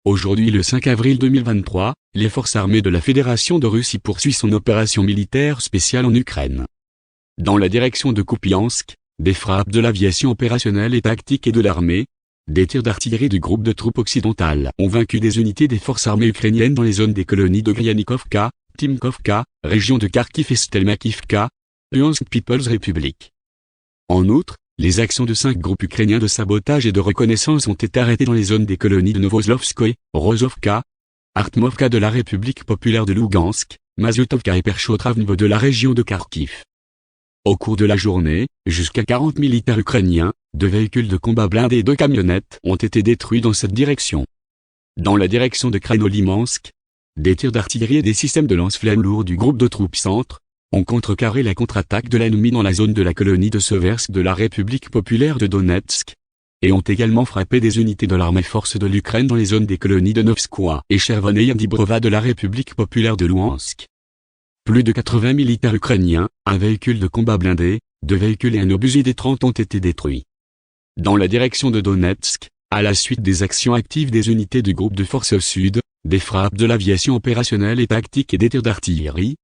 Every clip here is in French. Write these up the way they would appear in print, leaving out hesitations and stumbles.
Aujourd'hui le 5 avril 2023, les forces armées de la Fédération de Russie poursuivent son opération militaire spéciale en Ukraine. Dans la direction de Kupiansk, des frappes de l'aviation opérationnelle et tactique et de l'armée, des tirs d'artillerie du groupe de troupes occidentales ont vaincu des unités des forces armées ukrainiennes dans les zones des colonies de Gryanikovka, Timkovka, région de Kharkiv et Stelmakivka, Luhansk People's Republic. En outre, les actions de 5 groupes ukrainiens de sabotage et de reconnaissance ont été arrêtés dans les zones des colonies de Novoslovskoye, Rozovka, Artmovka de la République populaire de Lougansk, Mazutovka et Perchotravnevo de la région de Kharkiv. Au cours de la journée, jusqu'à 40 militaires ukrainiens, 2 véhicules de combat blindés et 2 camionnettes ont été détruits dans cette direction. Dans la direction de Krasnolimansk, des tirs d'artillerie et des systèmes de lance-flammes lourds du groupe de troupes centre ont contrecarré la contre-attaque de l'ennemi dans la zone de la colonie de Seversk de la République populaire de Donetsk, et ont également frappé des unités de l'armée force de l'Ukraine dans les zones des colonies de Novskoye et Chervoneye Dibrova de la République populaire de Louhansk. Plus de 80 militaires ukrainiens, un véhicule de combat blindé, 2 véhicules et un obusier des 30 ont été détruits. Dans la direction de Donetsk, à la suite des actions actives des unités du groupe de forces au sud, des frappes de l'aviation opérationnelle et tactique et des tirs d'artillerie,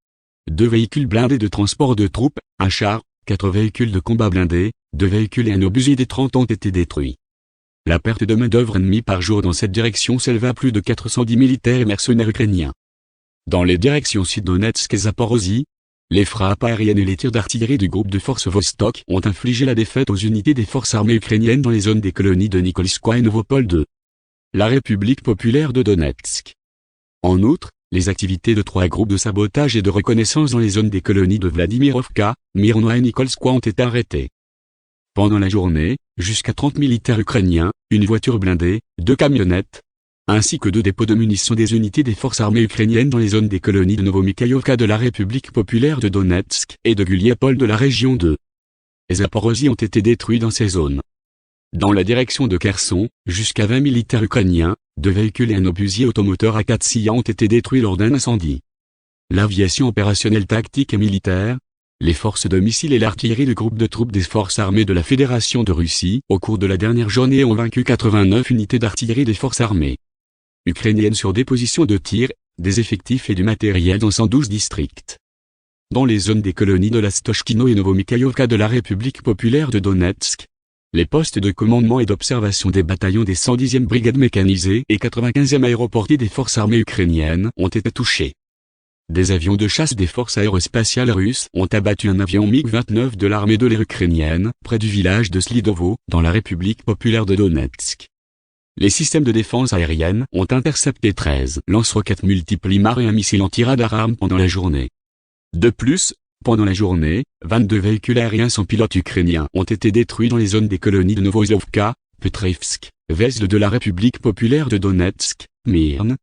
2 véhicules blindés de transport de troupes, un char, 4 véhicules de combat blindés, 2 véhicules et un obusier des 30 ont été détruits. La perte de main-d'œuvre ennemie par jour dans cette direction s'élève à plus de 410 militaires et mercenaires ukrainiens. Dans les directions Sud-Donetsk et Zaporozhye, les frappes aériennes et les tirs d'artillerie du groupe de forces Vostok ont infligé la défaite aux unités des forces armées ukrainiennes dans les zones des colonies de Nikolskoye et Novopol de la République populaire de Donetsk. En outre, les activités de 3 groupes de sabotage et de reconnaissance dans les zones des colonies de Vladimirovka, Mirnoï et Nikolskoye ont été arrêtées. Pendant la journée, jusqu'à 30 militaires ukrainiens, une voiture blindée, 2 camionnettes, ainsi que 2 dépôts de munitions des unités des forces armées ukrainiennes dans les zones des colonies de Novomikhaïlovka de la République populaire de Donetsk et de Guliapol de la région de Zaporozhye ont été détruits dans ces zones. Dans la direction de Kherson, jusqu'à 20 militaires ukrainiens, 2 véhicules et un obusier automoteur A4 ont été détruits lors d'un incendie. L'aviation opérationnelle tactique et militaire, les forces de missiles et l'artillerie du groupe de troupes des forces armées de la Fédération de Russie au cours de la dernière journée ont vaincu 89 unités d'artillerie des forces armées ukrainiennes sur des positions de tir, des effectifs et du matériel dans 112 districts. Dans les zones des colonies de la Stochkino et Novomikhaïlovka de la République populaire de Donetsk, les postes de commandement et d'observation des bataillons des 110e brigades mécanisées et 95e aéroportiers des forces armées ukrainiennes ont été touchés. Des avions de chasse des forces aérospatiales russes ont abattu un avion MiG-29 de l'armée de l'air ukrainienne près du village de Slidovo, dans la République populaire de Donetsk. Les systèmes de défense aérienne ont intercepté 13 lance-roquettes multiples IMAR et un missile anti-radar ARM pendant la journée. De plus, pendant la journée, 22 véhicules aériens sans pilote ukrainiens ont été détruits dans les zones des colonies de Novoslovka, Petrivsk, Vesle de la République populaire de Donetsk, Mirne,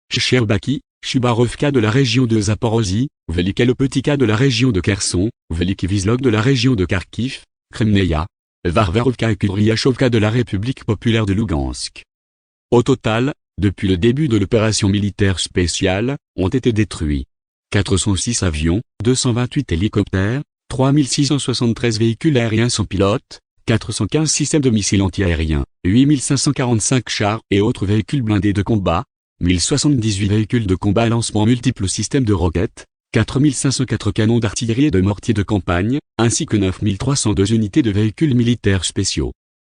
Sherbaki, Chubarovka de la région de Zaporozhye, Velika Lopetika de la région de Kherson, Veliki Vizlog de la région de Kharkiv, Kremneia, Varvarovka et Kuryachovka de la République populaire de Lougansk. Au total, depuis le début de l'opération militaire spéciale, ont été détruits 406 avions, 228 hélicoptères, 3673 véhicules aériens sans pilote, 415 systèmes de missiles antiaériens, 8545 chars et autres véhicules blindés de combat, 1078 véhicules de combat à lancement multiples systèmes de roquettes, 4504 canons d'artillerie et de mortiers de campagne, ainsi que 9302 unités de véhicules militaires spéciaux.